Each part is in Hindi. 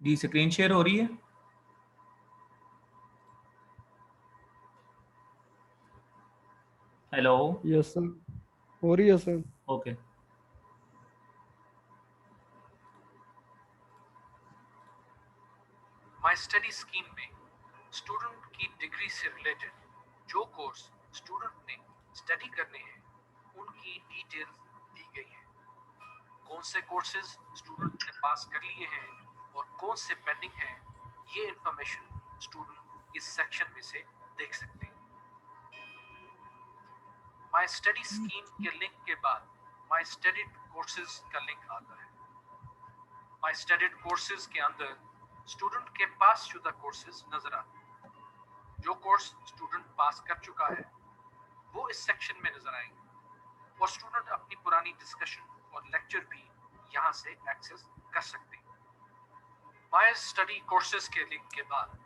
जी स्क्रीन शेयर हो रही है। हेलो। Yes sir. हो रही है sir. Okay. My study scheme में स्टूडेंट की डिग्री से रिलेटेड जो कोर्स स्टूडेंट ने स्टडी करने हैं उनकी डिटेल्स दी गई है। कौन से कोर्सेज स्टूडेंट ने पास कर लिए हैं और कौन से पेंडिंग हैं, ये इंफॉर्मेशन स्टूडेंट इस सेक्शन में से देख सकते हैं। माई स्टडी स्कीम के लिंक के बाद माई स्टडीड कोर्सेज का लिंक आता है। माई स्टडीड कोर्सेज के अंदर स्टूडेंट के पास शुदा कोर्सेज नजर आते हैं। जो कोर्स स्टूडेंट पास कर चुका है वो इस सेक्शन में नजर आएंगे और स्टूडेंट अपनी पुरानी डिस्कशन और लेक्चर भी यहां से एक्सेस कर सकते हैं। माई स्टडी कोर्सेज के लिंक के बाद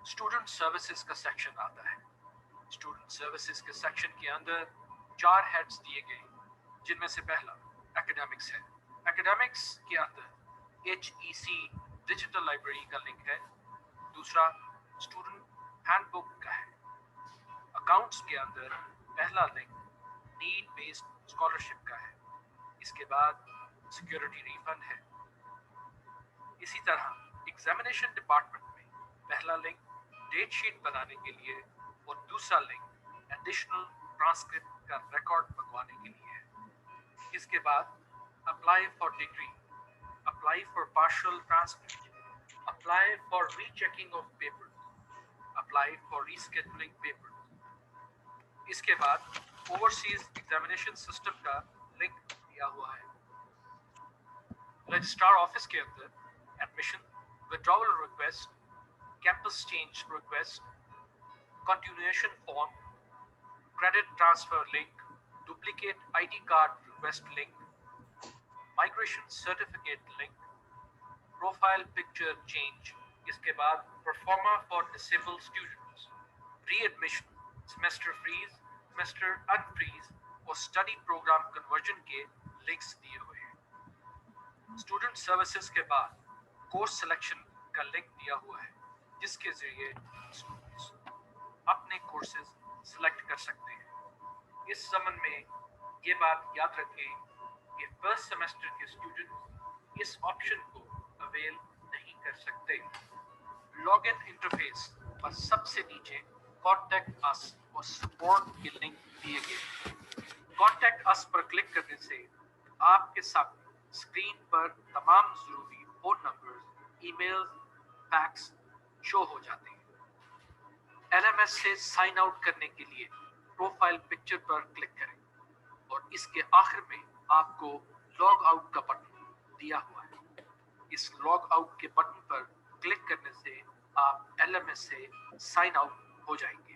स्टूडेंट सर्विसेज का सेक्शन आता है। स्टूडेंट सर्विसेज के सेक्शन के अंदर 4 हेड्स दिए गए, जिनमें से पहला एकेडमिक्स है। एकेडमिक्स के अंदर HEC डिजिटल लाइब्रेरी का लिंक है। दूसरा स्टूडेंट हैंडबुक का है। अकाउंट्स के अंदर पहला लिंक नीड बेस्ड स्कॉलरशिप का है। इसके बाद सिक्योरिटी रिफंड है। इसी तरह एग्जामिनेशन डिपार्टमेंट में पहला लिंक डेट शीट बनाने के लिए और दूसरा लिंक एडिशनल ट्रांसक्रिप्ट का रिकॉर्ड मंगवाने के लिए है। इसके बाद apply for degree, apply for partial transcript, apply for rechecking of paper, apply for rescheduling paper. इसके बाद ओवरसीज एग्जामिनेशन सिस्टम का लिंक दिया हुआ है। रजिस्ट्रार ऑफिस के अंदर admission, withdrawal request, campus change request, continuation form, credit transfer link, duplicate ID card request link, migration certificate link, profile picture change. इसके बाद pro forma for disabled students, readmission, semester freeze, semester unfreeze और स्टडी प्रोग्राम कन्वर्जन के लिंक्स दिए हुए हैं। स्टूडेंट सर्विसेज के बाद कोर्स सिलेक्शन का लिंक दिया हुआ है, जिसके जरिए स्टूडेंट्स अपने कोर्सेज सिलेक्ट कर सकते हैं। इस संबंध में ये बात याद रखें कि फर्स्ट सेमेस्टर के स्टूडेंट इस ऑप्शन को अवेल नहीं कर सकते। लॉगिन इंटरफेस पर सबसे नीचे कॉन्टैक्ट अस और सपोर्ट के लिंक दिए गए। कॉन्टैक्ट अस पर क्लिक करने से आपके सामने स्क्रीन पर तमाम जरूरी phone numbers, emails, fax show हो जाते हैं। LMS से साइन आउट करने के लिए प्रोफाइल पिक्चर पर क्लिक करें और इसके आखिर में आपको लॉग आउट का बटन दिया हुआ है। इस लॉग आउट के बटन पर क्लिक करने से आप LMS से साइन आउट हो जाएंगे।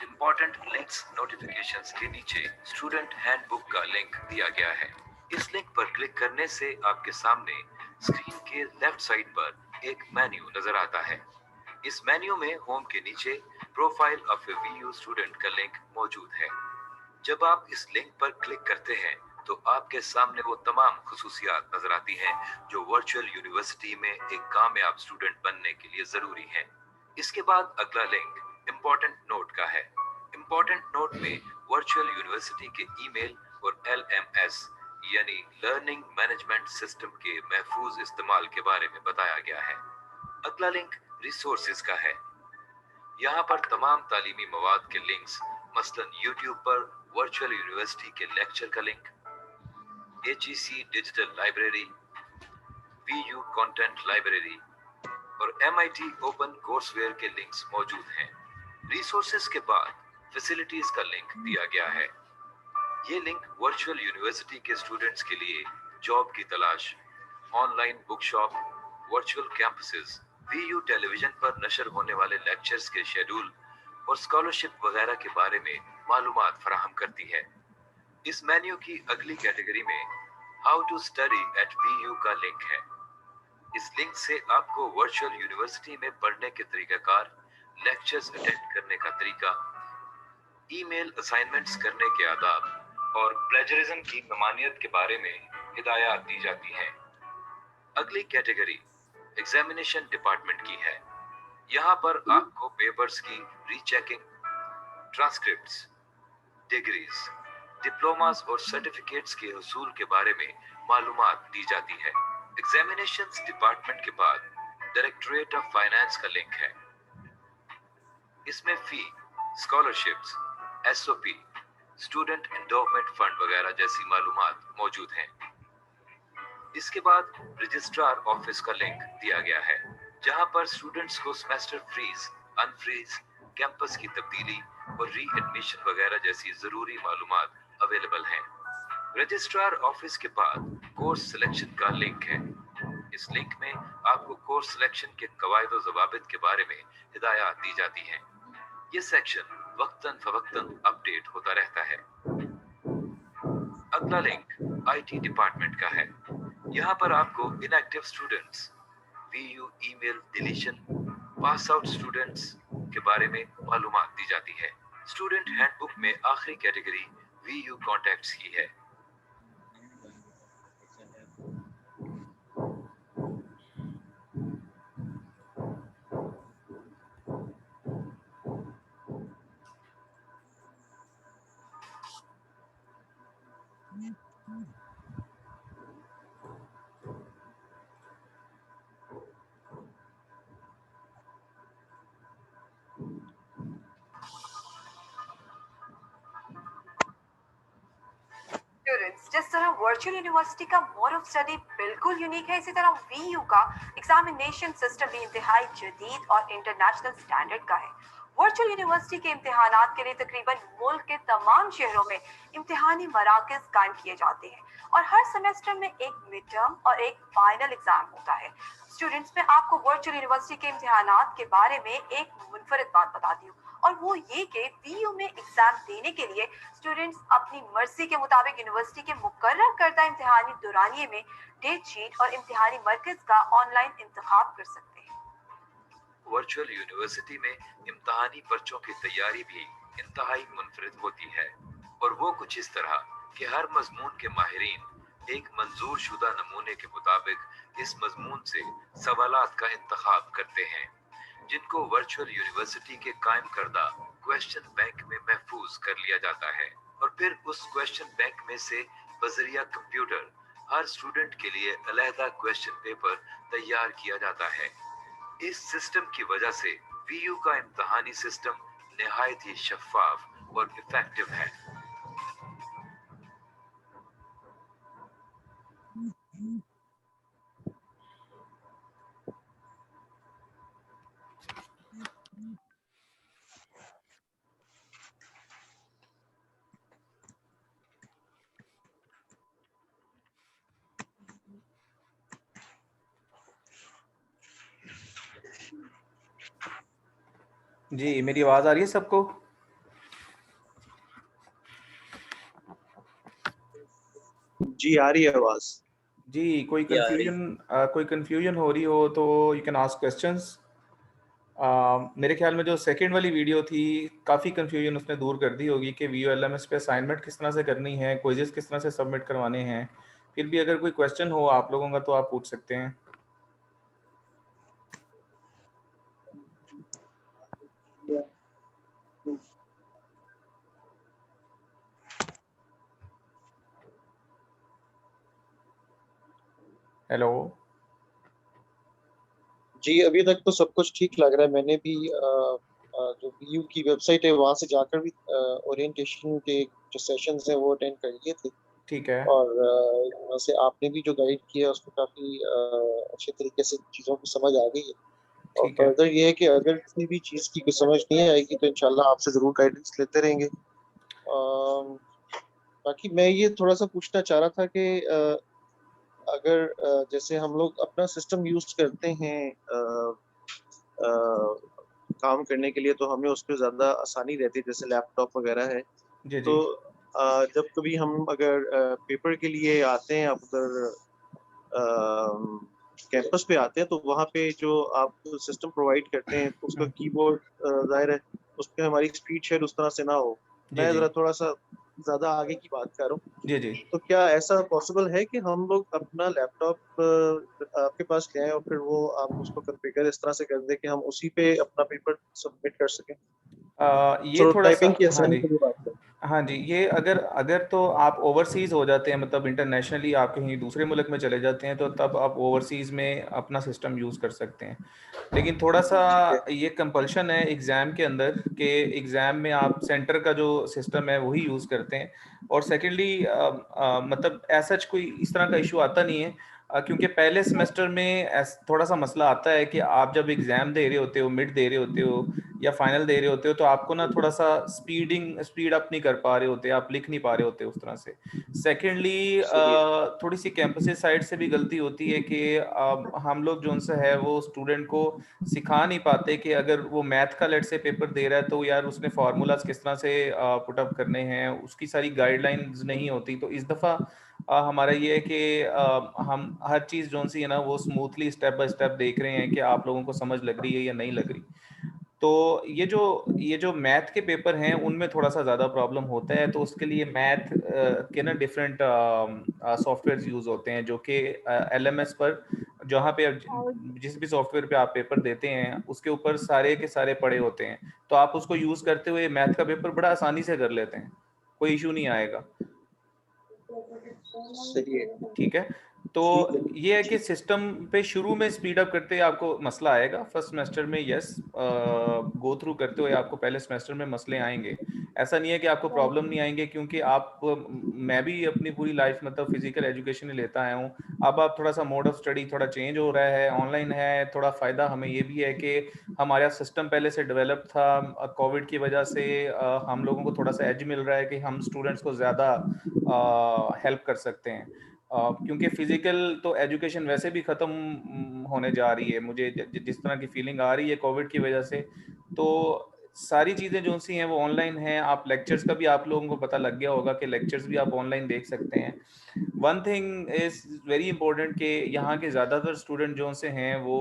इंपॉर्टेंट लिंक्स नोटिफिकेशंस के नीचे स्टूडेंट हैंडबुक का लिंक दिया गया है। इस लिंक पर क्लिक करने से आपके सामने स्क्रीन के लेफ्ट साइड पर एक मेन्यू नजर आता है। इस मेन्यू में होम के नीचे profile of A VU student का लिंक मौजूद है। जब आप इस लिंक पर क्लिक करते हैं तो आपके सामने वो तमाम खुसूसियात नजर आती हैं जो वर्चुअल यूनिवर्सिटी में एक कामयाब स्टूडेंट बनने के लिए जरूरी है। इसके बाद अगला लिंक इम्पोर्टेंट नोट का है। इम्पोर्टेंट नोट में वर्चुअल यूनिवर्सिटी के ईमेल और LMS यानी लर्निंग मैनेजमेंट सिस्टम के महफूज इस्तेमाल के बारे में बताया गया है। अगला लिंक रिसोर्सेज का है। यहाँ पर तमाम तालीमी मवाद के लिंक्स, मसलन YouTube पर वर्चुअल यूनिवर्सिटी के लेक्चर का link, HEC digital library, VU content library और MIT ओपन कोर्सवेयर के लिंक्स मौजूद हैं। रिसोर्सेज के बाद फैसिलिटीज का लिंक दिया गया है। ये लिंक वर्चुअल यूनिवर्सिटी के स्टूडेंट्स के लिए जॉब की तलाश, online book shop, virtual campuses, Vu television पर नशर होने वाले लेक्चर्स के शेड्यूल और स्कॉलरशिप वगैरह के बारे में मालूमात फराहम करती है। इस मेन्यू की अगली कैटेगरी में how to study at VU का लिंक है। इस लिंक से आपको वर्चुअल यूनिवर्सिटी में पढ़ने के तरीकाकार, लेक्चर्स अटेंड करने का तरीका, ईमेल असाइनमेंट्स करने के आदाब और प्लेजरिज्म की ममानियत के बारे में हिदायत दी जाती है। अगली कैटेगरी एग्जामिनेशन डिपार्टमेंट की है। यहाँ पर आपको पेपर्स की रीचेकिंग, ट्रांसक्रिप्ट्स, डिग्रीज, डिप्लोमास और सर्टिफिकेट्स के हुसूल के बारे में मालूमात दी जाती है। एग्जामिनेशंस डिपार्टमेंट के बाद डायरेक्टरेट ऑफ फाइनेंस का लिंक है। इसमें fee, scholarships, SOP, student endowment fund वगैरह जैसी मालूमात मौजूद हैं। इसके बाद रजिस्ट्रार ऑफिस का लिंक दिया गया है, जहां पर स्टूडेंट्स को सेमेस्टर फ्रीज, अनफ्रीज, कैंपस की तब्दीली और री एडमिशन वगैरह जैसी जरूरी मालूमात अवेलेबल हैं। रजिस्ट्रार ऑफिस के बाद कोर्स सिलेक्शन का लिंक है। इस लिंक में आपको कोर्स सिलेक्शन के कवायद और ज़वाबित के बारे में हिदायत दी जाती है। ये सेक्शन वक्तन फवक्तन अपडेट होता रहता है। अगला लिंक आईटी डिपार्टमेंट का है। यहाँ पर आपको inactive students, Vu email deletion, pass out students के बारे में मालूमात दी जाती है। स्टूडेंट हैंडबुक में आखिरी कैटेगरी वीयू कॉन्टैक्ट्स की है। स्टूडेंट्स, जिस तरह वर्चुअल यूनिवर्सिटी का मोड ऑफ स्टडी बिल्कुल यूनिक है, इसी तरह वीयू का एग्जामिनेशन सिस्टम भी इंतहाई जदीद और इंटरनेशनल स्टैंडर्ड का है। वर्चुअल यूनिवर्सिटी के इम्तिहानात के लिए तकरीबन मुल्क के तमाम शहरों में इम्तिहानी मराकज कायम किए जाते हैं और हर सेमेस्टर में एक मिड टर्म और एक फाइनल एग्जाम होता है। स्टूडेंट्स, मैं आपको वर्चुअल यूनिवर्सिटी के इम्तिहानात के बारे में एक मुनफरिद बात बताती हूँ, और वो ये कि वीयू में एग्जाम देने के लिए स्टूडेंट्स अपनी मर्जी के मुताबिक यूनिवर्सिटी के मुकर्रर करदा इम्तिहानी दौरानिये में डेट शीट और इम्तिहानी मरकज का ऑनलाइन इंतखाब कर सकते हैं। वर्चुअल यूनिवर्सिटी में इम्तिहानी पर्चों की तैयारी भी इंतहाई मुनफरिद होती है, और वो कुछ इस तरह कि हर मजमून के माहिरीन एक मंजूर शुदा नमूने के मुताबिक इस मजमून से सवालात का इंतखाब करते हैं, जिनको वर्चुअल यूनिवर्सिटी के कायम करदा क्वेश्चन बैंक में महफूज कर लिया जाता है, और फिर उस क्वेश्चन बैंक में से बजरिया कंप्यूटर हर स्टूडेंट के लिए अलहदा क्वेश्चन पेपर तैयार किया जाता है। इस सिस्टम की वजह से वीयू का इम्तिहानी सिस्टम निहायत ही शफाफ और इफेक्टिव है। जी, मेरी आवाज आ रही है सबको? जी आ रही है आवाज। जी, कोई कंफ्यूजन हो रही हो तो यू कैन आस्क क्वेश्चंस। मेरे ख्याल में जो सेकंड वाली वीडियो थी, काफ़ी कंफ्यूजन उसने दूर कर दी होगी कि VULMS पे असाइनमेंट किस तरह से करनी है, क्विजेस किस तरह से सबमिट करवाने हैं। फिर भी अगर कोई क्वेश्चन हो आप लोगों का तो आप पूछ सकते हैं। हेलो जी, अभी तक तो सब कुछ ठीक लग रहा है। मैंने भी जो वीयू की वेबसाइट है वहां से जाकर भी ओरिएंटेशन के जो सेशंस हैं वो अटेंड कर लिए थे, ठीक है। और वहाँ से आपने भी जो गाइड किया उसको काफी अच्छे तरीके से चीजों को समझ आ गई है। और ठीक है। फर्दर ये है कि अगर किसी भी चीज की कोई समझ नहीं आएगी तो इंशाल्लाह आपसे जरूर गाइडेंस लेते रहेंगे। बाकी मैं ये थोड़ा सा पूछना चाह रहा था कि अगर जैसे हम लोग अपना सिस्टम यूज करते हैं काम करने के लिए, तो हमें उस पे ज़्यादा आसानी रहती है, जैसे लैपटॉप वगैरह है। जी तो जी जब कभी हम अगर पेपर के लिए आते हैं आप उधर कैंपस पे आते हैं, तो वहाँ पे जो आप सिस्टम प्रोवाइड करते हैं उसका कीबोर्ड ज़ाहिर है उस पे हमारी स्पीड शायद उस तरह से ना हो। जी मैं जी ज़रा थोड़ा सा ज़्यादा आगे की बात कर रहा हूँ। जी जी तो क्या ऐसा पॉसिबल है कि हम लोग अपना लैपटॉप आपके पास ले आएं और फिर वो आप उसको कॉन्फ़िगर इस तरह से कर दें कि हम उसी पे अपना पेपर सबमिट कर सकें? ये चलो थोड़ा सा, टाइपिंग की हाँ आसानी जी, के लिए बात करें। हाँ जी, ये अगर अगर तो आप ओवरसीज़ हो जाते हैं, मतलब इंटरनेशनली आप कहीं दूसरे मुल्क में चले जाते हैं, तो तब आप ओवरसीज़ में अपना सिस्टम यूज़ कर सकते हैं। लेकिन थोड़ा सा ठीक है। ये कंपल्शन है एग्ज़ाम के अंदर कि एग्ज़ाम में आप सेंटर का जो सिस्टम है वही यूज़ करते हैं। और सेकेंडली मतलब ऐसा कोई इस तरह का इशू आता नहीं है, क्योंकि पहले सेमेस्टर में थोड़ा सा मसला आता है कि आप जब एग्ज़ाम दे रहे होते हो, मिड दे रहे होते हो या फाइनल दे रहे होते हो, तो आपको ना थोड़ा सा स्पीड अप नहीं कर पा रहे होते, आप लिख नहीं पा रहे होते उस तरह से। सेकेंडली सही है। थोड़ी सी कैंपसेस साइड से भी गलती होती है कि हम लोग जो उनसे है वो स्टूडेंट को सिखा नहीं पाते कि अगर वो मैथ का लेट से पेपर दे रहा है तो यार उसने फार्मूलाज किस तरह से पुट अप करने हैं, उसकी सारी गाइडलाइंस नहीं होती। तो इस दफ़ा हमारा ये है कि हम हर चीज़ जो सी है ना वो स्मूथली स्टेप बाय स्टेप देख रहे हैं कि आप लोगों को समझ लग रही है या नहीं लग रही। तो ये जो मैथ के पेपर हैं उनमें थोड़ा सा ज़्यादा प्रॉब्लम होता है, तो उसके लिए मैथ के ना डिफरेंट सॉफ्टवेयर यूज़ होते हैं जो कि एलएमएस पर, जहाँ पे जिस भी सॉफ्टवेयर पे आप पेपर देते हैं उसके ऊपर सारे के सारे पड़े होते हैं, तो आप उसको यूज़ करते हुए मैथ का पेपर बड़ा आसानी से कर लेते हैं, कोई इशू नहीं आएगा। सही है। ठीक है, तो ठीक है। ये है कि ठीक। सिस्टम पे शुरू में स्पीड अप करते हुए आपको मसला आएगा फर्स्ट सेमेस्टर में, यस, गो थ्रू करते हुए आपको पहले सेमेस्टर में मसले आएंगे। ऐसा नहीं है कि आपको प्रॉब्लम नहीं आएंगे, क्योंकि आप मैं भी अपनी पूरी लाइफ मतलब फिजिकल एजुकेशन ही लेता आया हूँ। अब आप थोड़ा सा मोड ऑफ स्टडी थोड़ा चेंज हो रहा है, ऑनलाइन है, थोड़ा फ़ायदा हमें ये भी है कि हमारा सिस्टम पहले से डेवलप था, कोविड की वजह से हम लोगों को थोड़ा सा एज मिल रहा है कि हम स्टूडेंट्स को ज़्यादा हेल्प कर सकते हैं। क्योंकि फिजिकल तो एजुकेशन वैसे भी ख़त्म होने जा रही है, मुझे जिस तरह की फीलिंग आ रही है कोविड की वजह से, तो सारी चीज़ें जो सी हैं वो ऑनलाइन हैं। आप लेक्चर्स का भी आप लोगों को पता लग गया होगा कि लेक्चर्स भी आप ऑनलाइन देख सकते हैं। One thing is very important कि यहाँ के ज़्यादातर स्टूडेंट जो से हैं वो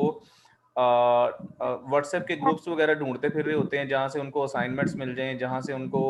व्हाट्सएप के ग्रुप्स वगैरह ढूंढते फिर रहे होते हैं जहाँ से उनको असाइनमेंट्स मिल जाएं, जहाँ से उनको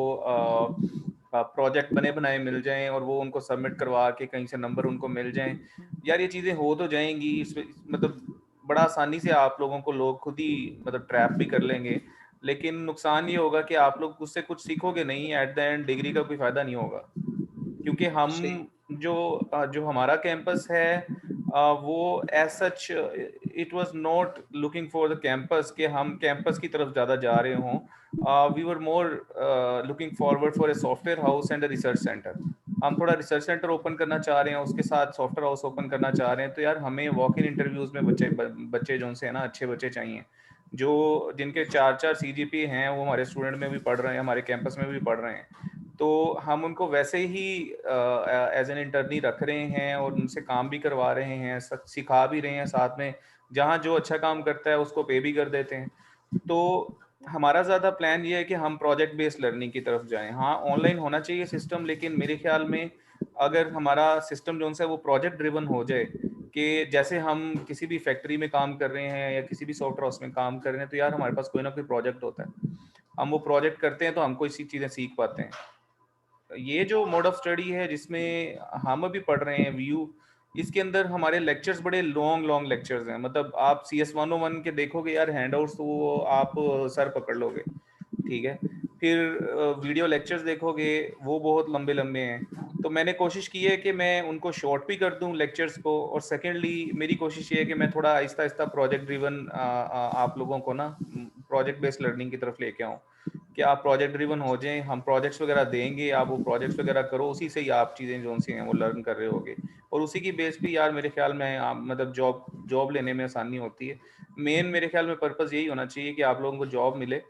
प्रोजेक्ट बने बनाए मिल जाएं और वो उनको सबमिट करवा के कहीं से नंबर उनको मिल जाएं। यार ये चीज़ें हो तो जाएंगी, मतलब बड़ा आसानी से आप लोगों को लोग खुद ही मतलब ट्रैप भी कर लेंगे, लेकिन नुकसान ये होगा कि आप लोग उससे कुछ सीखोगे नहीं, एट द एंड डिग्री का कोई फ़ायदा नहीं होगा। क्योंकि हम सही। जो हमारा कैंपस है वो as such it was not looking for the campus कि हम कैंपस की तरफ ज़्यादा जा रहे हों। We were more looking forward for a software house and a research centre. हम थोड़ा रिसर्च सेंटर ओपन करना चाह रहे हैं, उसके साथ सॉफ्टवेयर हाउस ओपन करना चाह रहे हैं। तो यार हमें वॉक इन इंटरव्यूज़ में बच्चे जो से है ना अच्छे बच्चे चाहिए, जो जिनके 4-4 सीजीपी हैं, वो हमारे स्टूडेंट में भी पढ़ रहे हैं, हमारे कैंपस में भी पढ़ रहे हैं। तो हम उनको वैसे ही एज एन इंटर्नी रख रहे हैं और उनसे काम भी करवा रहे हैं, सिखा भी रहे हैं साथ में, जहाँ जो अच्छा काम करता है उसको पे भी कर देते हैं। तो हमारा ज़्यादा प्लान ये है कि हम प्रोजेक्ट बेस्ड लर्निंग की तरफ जाएं। हाँ, ऑनलाइन होना चाहिए सिस्टम, लेकिन मेरे ख्याल में अगर हमारा सिस्टम जो है वो प्रोजेक्ट ड्रिवन हो जाए, कि जैसे हम किसी भी फैक्ट्री में काम कर रहे हैं या किसी भी सॉफ्टवेयर हाउस में काम कर रहे हैं, तो यार हमारे पास कोई ना कोई प्रोजेक्ट होता है, हम वो प्रोजेक्ट करते हैं तो हम कोई सी चीज़ें सीख पाते हैं। ये जो मोड ऑफ स्टडी है जिसमें हम अभी पढ़ रहे हैं व्यू, इसके अंदर हमारे लेक्चर्स बड़े लॉन्ग लॉन्ग लेक्चर्स हैं। मतलब आप CS 101 के देखोगे यार हैंडआउट्स, तो वो आप सर पकड़ लोगे। ठीक है, फिर वीडियो लेक्चर्स देखोगे वो बहुत लंबे लंबे हैं। तो मैंने कोशिश की है कि मैं उनको शॉर्ट भी कर दूं लेक्चर्स को, और सेकेंडली मेरी कोशिश ये है कि मैं थोड़ा आहिस्ता आहिस्ता प्रोजेक्ट ड्रिवन आप लोगों को ना प्रोजेक्ट बेस्ड लर्निंग की तरफ लेके आऊँ, कि आप प्रोजेक्ट ड्रिवन हो जाएं, हम प्रोजेक्ट्स वगैरह देंगे, आप वो प्रोजेक्ट्स वगैरह करो, उसी से ही आप चीज़ें जो सी हैं वो लर्न कर रहे होगे, और उसी की बेस पे यार मेरे ख्याल में मतलब जॉब जॉब लेने में आसानी होती है। मेन मेरे ख्याल में पर्पस यही होना चाहिए कि आप लोगों को जॉब मिले।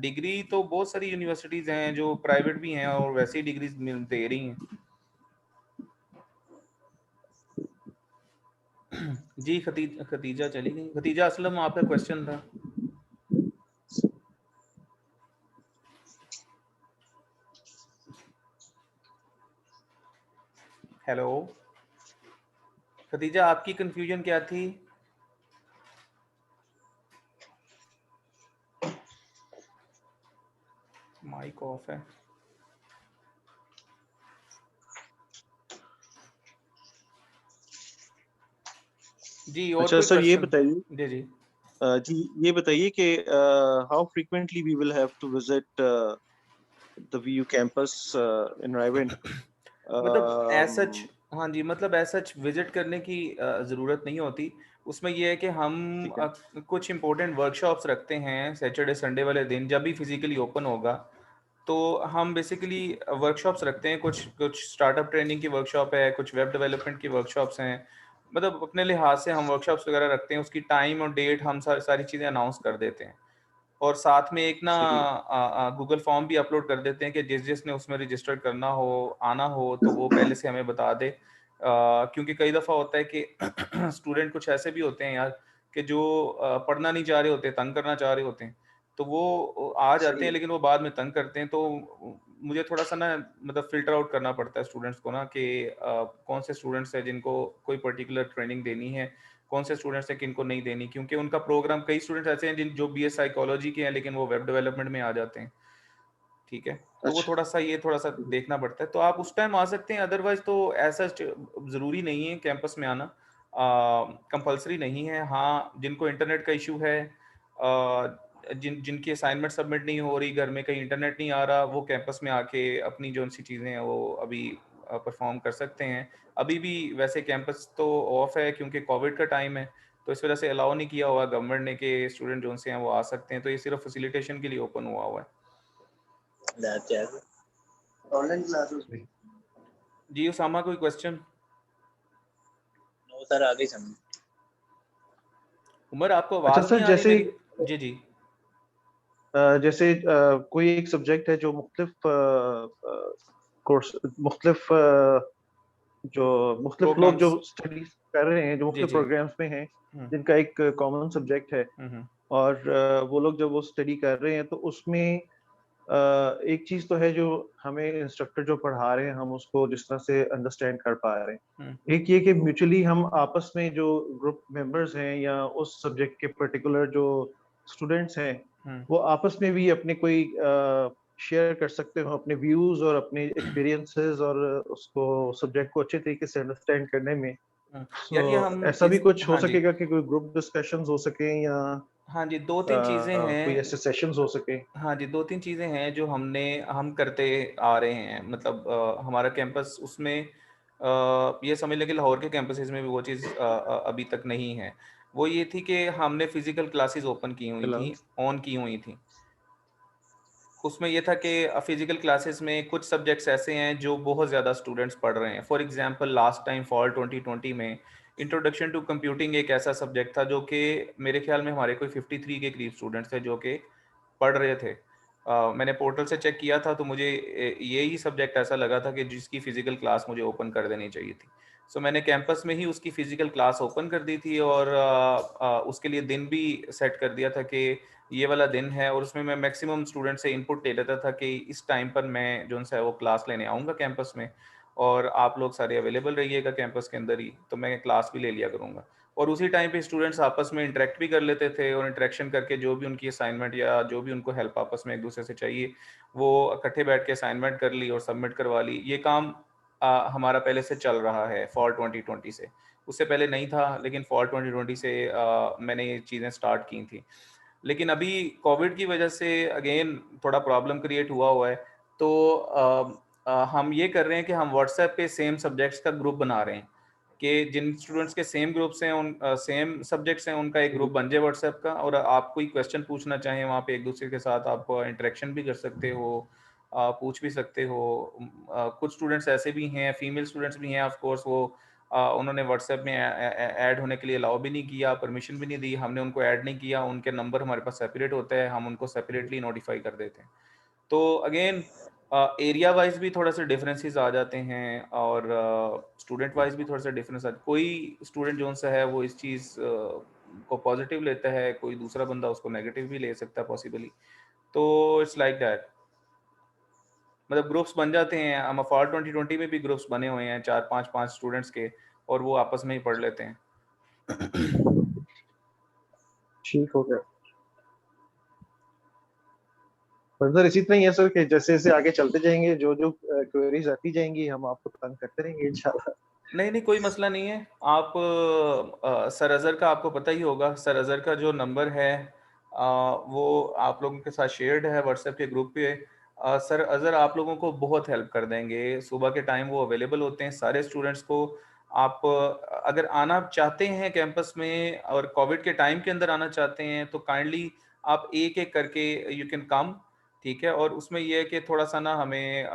डिग्री तो बहुत सारी यूनिवर्सिटीज़ हैं जो प्राइवेट भी हैं और वैसे ही डिग्रीज दे रही हैं। जी खतीजा चली गई। खतीजा असलम आपका क्वेश्चन था। हेलो खतीजा, आपकी कंफ्यूजन क्या थी? माइक ऑफ है। जी और अच्छा कोई सर, ये क्वेश्चन? बताइए जी जी जी ये बताइए कि how frequently we will have to visit the VU campus in Raiwind. मतलब एज सच, हाँ जी, मतलब एज सच विजिट करने की ज़रूरत नहीं होती। उसमें ये है कि हम ठीक है। कुछ इंपॉर्टेंट वर्कशॉप्स रखते हैं सैटरडे संडे वाले दिन, जब भी फिजिकली ओपन होगा तो हम बेसिकली वर्कशॉप्स रखते हैं। कुछ कुछ स्टार्टअप ट्रेनिंग की वर्कशॉप है, कुछ वेब डेवलपमेंट की वर्कशॉप्स हैं। मतलब अपने लिहाज से हम वर्कशॉप्स वगैरह रखते हैं, उसकी टाइम और डेट हम सारी चीज़ें अनाउंस कर देते हैं। और साथ में एक ना सही। गूगल फॉर्म भी अपलोड कर देते हैं कि जिसने उसमें रजिस्टर करना हो, आना हो, तो वो पहले से हमें बता दे। क्योंकि कई दफ़ा होता है कि स्टूडेंट कुछ ऐसे भी होते हैं यार कि जो पढ़ना नहीं चाह रहे होते, तंग करना चाह रहे होते हैं, तो वो आ जाते सही हैं है। लेकिन वो बाद में तंग करते हैं। तो मुझे थोड़ा सा ना मतलब फ़िल्टर आउट करना पड़ता है स्टूडेंट्स को ना कि कौन से स्टूडेंट्स हैं जिनको कोई पर्टिकुलर ट्रेनिंग देनी है, कौन से स्टूडेंट्स हैं किनको नहीं देनी। क्योंकि उनका प्रोग्राम, कई स्टूडेंट्स ऐसे हैं जो बीएस साइकोलॉजी के हैं लेकिन वो वेब डेवलपमेंट में आ जाते हैं। ठीक है, तो वो अच्छा। थोड़ा सा देखना पड़ता है। तो आप उस टाइम आ सकते हैं, अदरवाइज तो ऐसा ज़रूरी नहीं है कैंपस में आना, कंपलसरी नहीं है। हाँ, जिनको इंटरनेट का इशू है, जिनकी असाइनमेंट सबमिट नहीं हो रही, घर में कहीं इंटरनेट नहीं आ रहा, वो कैंपस में आके अपनी जो सी चीज़ें हैं वो अभी परफॉर्म कर सकते हैं। अभी भी वैसे कैंपस तो ऑफ है क्योंकि कोविड का टाइम है, तो इस वजह से अलाउ नहीं किया हुआ गवर्नमेंट ने कि स्टूडेंट जो से हैं वो आ सकते हैं। तो ये सिर्फ फैसिलिटेशन के लिए ओपन हुआ हुआ है। ऑनलाइन क्लासेस में। जी उसामा, कोई क्वेश्चन? नो सर, आगे समझ। उमर, आपको अच्छा आवाज़ नहीं सर, आ रही मेरी? जी जी जैसे कोई एक सब्जेक्ट है जो मुख्तलिफ कोर्स, मुख्तलिफ जो मुख्तलिफ लोग जो प्रोग्राम्स। स्टडी कर रहे हैं, जो जी मुख्तलिफ जी प्रोग्राम्स में हैं, हम्म जिनका एक कॉमन सब्जेक्ट है, हम्म और वो लोग जब वो स्टडी कर रहे हैं तो उसमें एक चीज तो है जो हमें इंस्ट्रक्टर जो पढ़ा रहे हैं हम उसको जिस तरह से अंडरस्टैंड कर पा रहे हम्म हैं। एक ये कि म्यूचुअली हम आपस में जो ग्रुप मेंबर्स हैं या उस सब्जेक्ट के पर्टिकुलर जो स्टूडेंट्स हैं, हम्म वो आपस में भी अपने कोई शेयर कर सकते हो अपने व्यूज और अपने एक्सपीरियंसेस, और उसको सब्जेक्ट को अच्छे तरीके से अंडरस्टैंड करने में। सो यार ये हम ऐसा भी इस, कुछ हो हाँ जी, सकेगा कि कोई ग्रुप डिस्कशंस हो सके या हाँ जी, दो तीन चीज़ें कोई हैं। ऐसे सेशंस हो सके। हाँ जी, 2-3 चीज़ें हैं जो हम करते आ रहे हैं। मतलब हमारा कैंपस उसमें ये समझ लें कि लाहौर के कैंपसेज़ में भी वो चीज़ अभी तक नहीं है। वो ये थी कि हमने फ़िज़िकल क्लासेस ओपन की हुई हेलो। थी, ऑन की हुई थी। उसमें ये था कि फ़िज़िकल क्लासेस में कुछ सब्जेक्ट्स ऐसे हैं जो बहुत ज़्यादा स्टूडेंट्स पढ़ रहे हैं। For example last time fall 2020 में इंट्रोडक्शन टू कंप्यूटिंग एक ऐसा सब्जेक्ट था जो कि मेरे ख़्याल में हमारे कोई 53 के करीब स्टूडेंट्स थे जो कि पढ़ रहे थे। मैंने पोर्टल से चेक किया था तो मुझे यही सब्जेक्ट ऐसा लगा था कि जिसकी फ़िज़िकल क्लास मुझे ओपन कर देनी चाहिए थी। सो मैंने कैंपस में ही उसकी फ़िज़िकल क्लास ओपन कर दी थी और उसके लिए दिन भी सेट कर दिया था कि ये वाला दिन है, और उसमें मैं मैक्सिमम स्टूडेंट से इनपुट ले लेता था कि इस टाइम पर मैं जो है वो क्लास लेने आऊँगा कैंपस में, और आप लोग सारे अवेलेबल रहिएगा कैंपस के अंदर ही, तो मैं क्लास भी ले लिया करूँगा। और उसी टाइम पे स्टूडेंट्स आपस में इंटरेक्ट भी कर लेते थे, और इंटरेक्शन करके जो भी उनकी असाइनमेंट या जो भी उनको हेल्प आपस में एक दूसरे से चाहिए, वो इकट्ठे बैठ के असाइनमेंट कर ली और सबमिट करवा ली। ये काम हमारा पहले से चल रहा है फॉल 2020 से। उससे पहले नहीं था लेकिन फॉल 2020 से मैंने ये चीज़ें स्टार्ट की थी। लेकिन अभी कोविड की वजह से अगेन थोड़ा प्रॉब्लम क्रिएट हुआ है। तो हम ये कर रहे हैं कि हम व्हाट्सएप पे सेम सब्जेक्ट्स का ग्रुप बना रहे हैं कि जिन स्टूडेंट्स के सेम ग्रुप्स हैं, उन सेम सब्जेक्ट्स हैं, उनका एक ग्रुप बन जाए व्हाट्सएप का, और आप कोई क्वेश्चन पूछना चाहें वहाँ पे एक दूसरे के साथ आप इंटरेक्शन भी कर सकते हो, पूछ भी सकते हो। कुछ स्टूडेंट्स ऐसे भी हैं, फीमेल स्टूडेंट्स भी हैं ऑफ कोर्स, वो उन्होंने व्हाट्सएप में ऐड होने के लिए अलाउ भी नहीं किया, परमिशन भी नहीं दी, हमने उनको ऐड नहीं किया, उनके नंबर हमारे पास सेपरेट होता है, हम उनको सेपरेटली नोटिफाई कर देते हैं। तो अगेन एरिया वाइज भी थोड़ा सा डिफरेंसेस आ जाते हैं और स्टूडेंट वाइज भी थोड़ा सा डिफरेंस कोई स्टूडेंट जो सा है वो इस चीज़ को पॉजिटिव लेता है, कोई दूसरा बंदा उसको नेगेटिव भी ले सकता है पॉसिबली। तो इट्स लाइक दैट, मतलब ग्रुप्स बन जाते हैं। हम फॉर 2020 में भी ग्रुप्स बने हुए हैं 4-5 स्टूडेंट्स के, और वो आपस में ही पढ़ लेते हैं। ठीक हो गया। फर्दर इसी तरह ही है सर कि जैसे जैसे आगे चलते जाएंगे, जो जो क्वेरीज आती जाएंगी हम आपको तंग करते रहेंगे इंशाल्लाह। नहीं नहीं, कोई मसला नहीं है। आप सर अज़हर का आपको पता ही होगा, सर अज़हर का जो नंबर है वो आप लोगों के साथ शेयर्ड है व्हाट्सएप के ग्रुप पे। सर अज़हर आप लोगों को बहुत हेल्प कर देंगे। सुबह के टाइम वो अवेलेबल होते हैं सारे स्टूडेंट्स को। आप अगर आना चाहते हैं कैंपस में और कोविड के टाइम के अंदर आना चाहते हैं तो काइंडली आप एक एक करके यू कैन कम, ठीक है। और उसमें ये है कि थोड़ा-सा ना हमें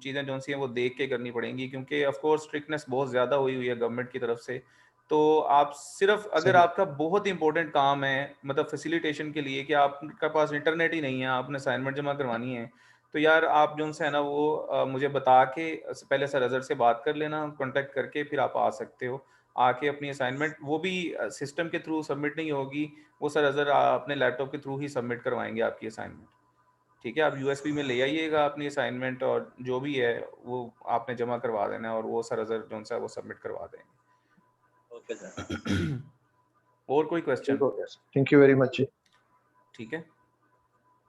चीज़ें जो-सी हैं वो देख के करनी पड़ेंगी, क्योंकि ऑफ़ कोर्स स्ट्रिक्टनेस बहुत ज़्यादा हुई है गवर्नमेंट की तरफ से। तो आप सिर्फ़ अगर सही। आपका बहुत इंपॉर्टेंट काम है, मतलब फैसिलिटेशन के लिए कि आपके पास इंटरनेट ही नहीं है, आपने असाइनमेंट जमा करवानी है, तो यार आप जो-सा है ना वो मुझे बता के पहले सर अज़हर से बात कर लेना, कॉन्टैक्ट करके फिर आप आ सकते हो। आके अपनी असाइनमेंट वो भी सिस्टम के थ्रू सबमिट नहीं होगी, वो सर अज़हर अपने लैपटॉप के थ्रू ही सबमिट करवाएँगे आपकी असाइनमेंट। ठीक है, आप यूएसबी में ले आइएगा अपनी असाइनमेंट, और जो भी है वो आपने जमा करवा देना है और वो सर अज़हर जो सा है वो सबमिट करवा ओके सर। देंगे। और कोई ठीक क्वेश्चन? हो गया sir, thank you very much जी। ठीक है,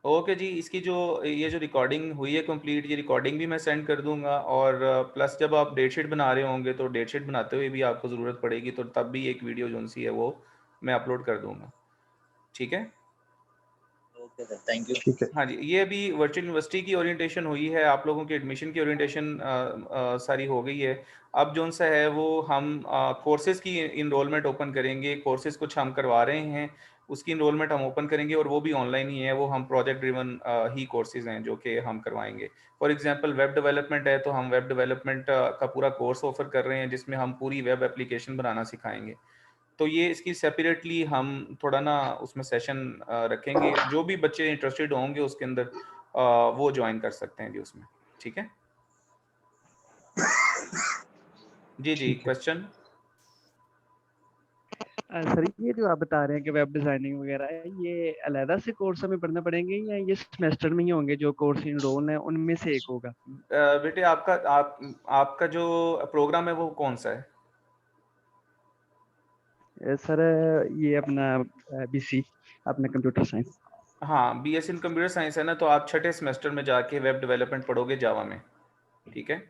ओके जी। इसकी जो ये जो रिकॉर्डिंग हुई है कंप्लीट, ये रिकॉर्डिंग भी मैं सेंड कर दूंगा, और प्लस जब आप डेट शीट बना रहे होंगे तो डेट शीट बनाते हुए भी आपको ज़रूरत पड़ेगी, तो तब भी एक वीडियो जो सी है वो मैं अपलोड कर दूंगा। ठीक है, ओके सर, थैंक यू। ठीक है। हाँ जी। ये अभी वर्चुअल यूनिवर्सिटी की ओरिएंटेशन हुई है, आप लोगों की एडमिशन की ओरिएंटेशन सारी हो गई है। अब जो सा है वो हम कोर्सेज़ की इनरोलमेंट ओपन करेंगे। कोर्सेज़ कुछ हम करवा रहे हैं, उसकी इनरोलमेंट हम ओपन करेंगे, और वो भी ऑनलाइन ही है। वो हम प्रोजेक्ट ड्रिवन ही कोर्सेज़ हैं जो कि हम करवाएंगे। फॉर एग्जांपल वेब डेवलपमेंट है, तो हम वेब डेवलपमेंट का पूरा कोर्स ऑफर कर रहे हैं, जिसमें हम पूरी वेब एप्लीकेशन बनाना सिखाएंगे। तो ये इसकी सेपरेटली हम थोड़ा ना उसमें सेशन रखेंगे। जो भी बच्चे इंटरेस्टेड होंगे उसके अंदर वो ज्वाइन कर सकते हैं जी उसमें। ठीक है जी जी। ठीक है। क्वेश्चन? सर ये जो आप बता रहे हैं कि वेब डिजाइनिंग वगैरह है, ये अलहदा से कोर्स हमें पढ़ना पड़ेंगे या ये सेमेस्टर में ही होंगे? जो कोर्स इनरोल है उनमें से एक होगा? बेटे आपका जो प्रोग्राम है वो कौन सा है? सर ये अपना बीसी, अपना कंप्यूटर साइंस। हाँ, बीएससी इन कंप्यूटर साइंस है ना, तो आप छठे सेमेस्टर में जाके वेब डेवलपमेंट पढ़ोगे जावा में। ठीक है,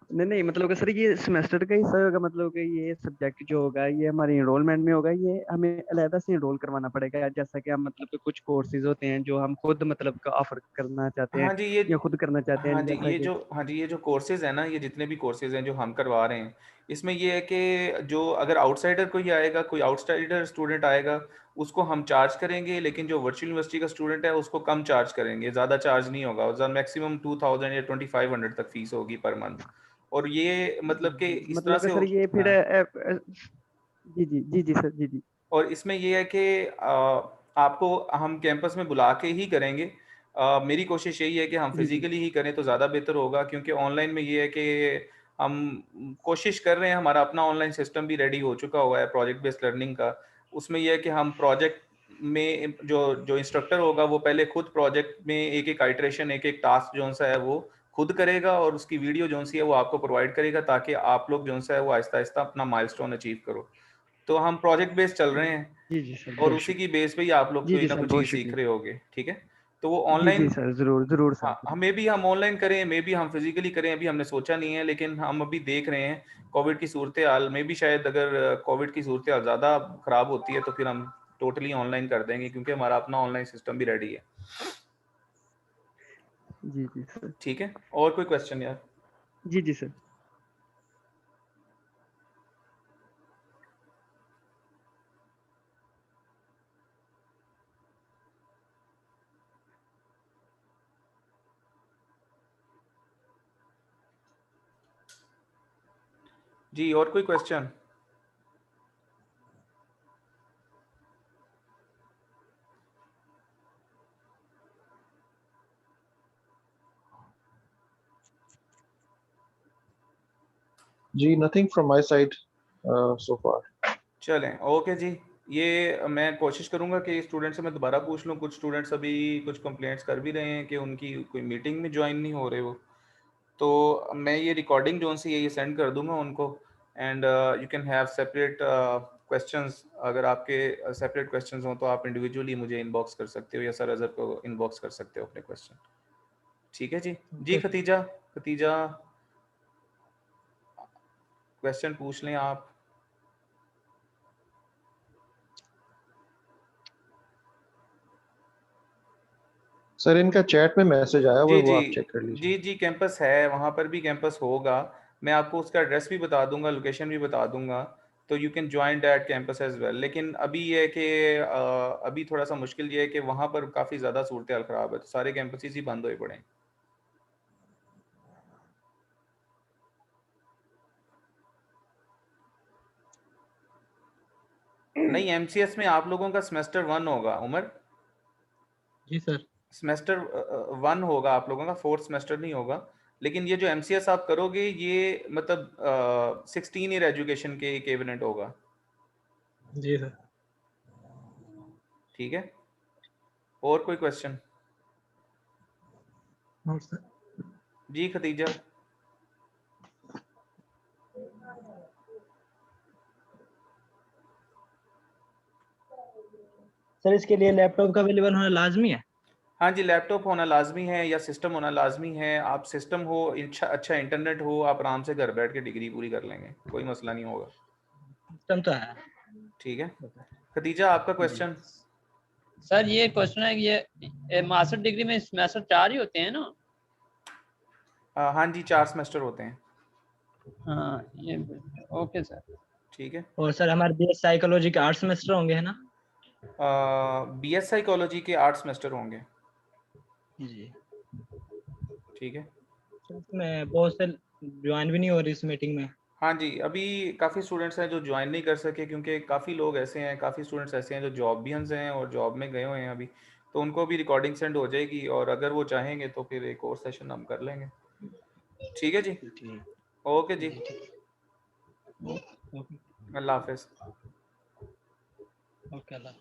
नहीं नहीं, मतलब कि सर ये सेमेस्टर का हिस्सा होगा, मतलब कि ये सब्जेक्ट जो होगा ये हमारे इनरोलमेंट में होगा, ये हमें अलहदा से इनरोल करवाना पड़ेगा? जैसा कि हम मतलब कि कुछ कोर्सेज होते हैं जो हम खुद मतलब का ऑफर करना चाहते हैं हाँ जी ये या खुद करना चाहते हाँ हैं, जी जैसा कि हाँ जी ये जो कोर्सेज है ना, ये जितने भी कोर्सेज हैं जो हम करवा रहे हैं, इसमें ये है कि जो अगर आउटसाइडर कोई आएगा, कोई आउटसाइडर स्टूडेंट आएगा, उसको हम चार्ज करेंगे, लेकिन जो वर्चुअल यूनिवर्सिटी का स्टूडेंट है उसको कम चार्ज करेंगे, ज़्यादा चार्ज नहीं होगा। मैक्सिमम 2000 या 2500 तक फीस होगी पर मंथ। और ये मतलब कि इस तरह मतलब कि से सर ये फिर हाँ, जी जी जी जी सर, जी जी। और इसमें ये है कि आपको हम कैंपस में बुला के ही करेंगे। मेरी कोशिश यही है कि हम जी जी फिजिकली ही करें तो ज़्यादा बेहतर होगा, क्योंकि ऑनलाइन में ये है कि हम कोशिश कर रहे हैं, हमारा अपना ऑनलाइन सिस्टम भी रेडी हो चुका हुआ है प्रोजेक्ट बेस्ड लर्निंग का। उसमें यह है कि हम प्रोजेक्ट में जो जो इंस्ट्रक्टर होगा वो पहले खुद प्रोजेक्ट में एक एक आइट्रेशन, एक एक टास्क जो सा है वो खुद करेगा, और उसकी वीडियो जो सी है वो आपको प्रोवाइड करेगा, ताकि आप लोग जो सा है वो आहिस्ता आहिस्ता अपना माइलस्टोन अचीव करो। तो हम प्रोजेक्ट बेस्ड चल रहे हैं, जी जी सर, और बहुत उसी की शुक्रिया। बेस पे ही आप लोग जी कोई जी ना सर, कोई बहुत चीज़ सीख शुक्रिया। रहे होगे। ठीक है, तो वो जी जी ऑनलाइन, सर, जरूर जरूर सर, हाँ, जरूर। मे भी हम ऑनलाइन करें, मे भी हम फिजिकली करें, अभी हमने सोचा नहीं है, लेकिन हम अभी देख रहे हैं कोविड की सूरत हाल में भी, शायद अगर कोविड की सूरत हाल ज़्यादा ख़राब होती है तो फिर हम टोटली ऑनलाइन कर देंगे, क्योंकि हमारा अपना ऑनलाइन सिस्टम भी रेडी है। जी जी सर। ठीक है, और कोई क्वेश्चन यार? जी जी सर। जी, और कोई क्वेश्चन? जी nothing from my side so far. चलें, ओके जी। ये मैं कोशिश करूंगा कि स्टूडेंट से मैं दोबारा पूछ लूं। कुछ स्टूडेंट्स अभी कुछ कंप्लेंट्स कर भी रहे हैं कि उनकी कोई मीटिंग में ज्वाइन नहीं हो रहे वो, तो मैं ये रिकॉर्डिंग जो सी है ये सेंड कर दूंगा उनको। And you can have separate questions. अगर आपके सेपरेट क्वेश्चंस हो तो आप इंडिविजुअली मुझे इनबॉक्स कर सकते हो या सर अजहर को इनबॉक्स कर सकते हो अपने क्वेश्चन। ठीक है जी। जी खतीजा, खतीजा क्वेश्चन पूछ लें आप। सर इनका चैट में मैसेज आया हुआ जी है, वो जी आप चेक कर लीजिए। जी जी, कैंपस है, वहाँ पर भी कैंपस होगा। मैं आपको उसका एड्रेस भी बता दूंगा, लोकेशन भी बता दूंगा, तो you can join that campus as well. लेकिन अभी ये है कि अभी थोड़ा सा मुश्किल ये है कि वहाँ पर काफ़ी ज़्यादा सूरत हाल ख़राब है, तो सारे कैंपस ही बंद हुए पड़े हैं। नहीं, एमसीएस में आप लोगों का सेमेस्टर 1 होगा उमर। जी सर। सेमेस्टर 1 होगा आप लोगों का, 4th सेमेस्टर नहीं होगा। लेकिन ये जो एमसीएस आप करोगे ये मतलब 16 ईयर एजुकेशन के इक्विवेलेंट होगा। जी सर। ठीक है, और कोई क्वेश्चन? और सर जी खतीजा। सर इसके लिए लैपटॉप का अवेलेबल होना लाजमी है? हाँ जी, लैपटॉप होना लाजमी है या सिस्टम होना लाजमी है। आप सिस्टम हो, अच्छा इंटरनेट हो, आप आराम से घर बैठ के डिग्री पूरी कर लेंगे, कोई मसला नहीं होगा। सिस्टम तो है। ठीक है खतीजा, आपका जी क्वेश्चन। सर ये क्वेश्चन है कि ये मास्टर डिग्री में सेमेस्टर 4 ही होते हैं ना? हाँ जी, 4 सेमेस्टर होते हैं। हाँ ये ओके सर। ठीक है। और सर हमारे बीएस साइकोलॉजी के 8 सेमेस्टर होंगे है ना? बीएस साइकोलॉजी के 8 सेमेस्टर होंगे। जी। ठीक है। मैं बहुत से ज्वाइन भी नहीं हो रही इस मीटिंग में। हाँ जी, अभी काफ़ी स्टूडेंट्स हैं जो ज्वाइन नहीं कर सके, क्योंकि काफ़ी लोग ऐसे हैं, काफ़ी स्टूडेंट्स ऐसे हैं जो जॉब भी हंस हैं और जॉब में गए हुए हैं अभी, तो उनको भी रिकॉर्डिंग सेंड हो जाएगी और अगर वो चाहेंगे तो फिर एक और सेशन हम कर लेंगे। ठीक है जी। ठीक। ओके जी, ओके अल्लाह हाफिज़। ओके अल्लाह।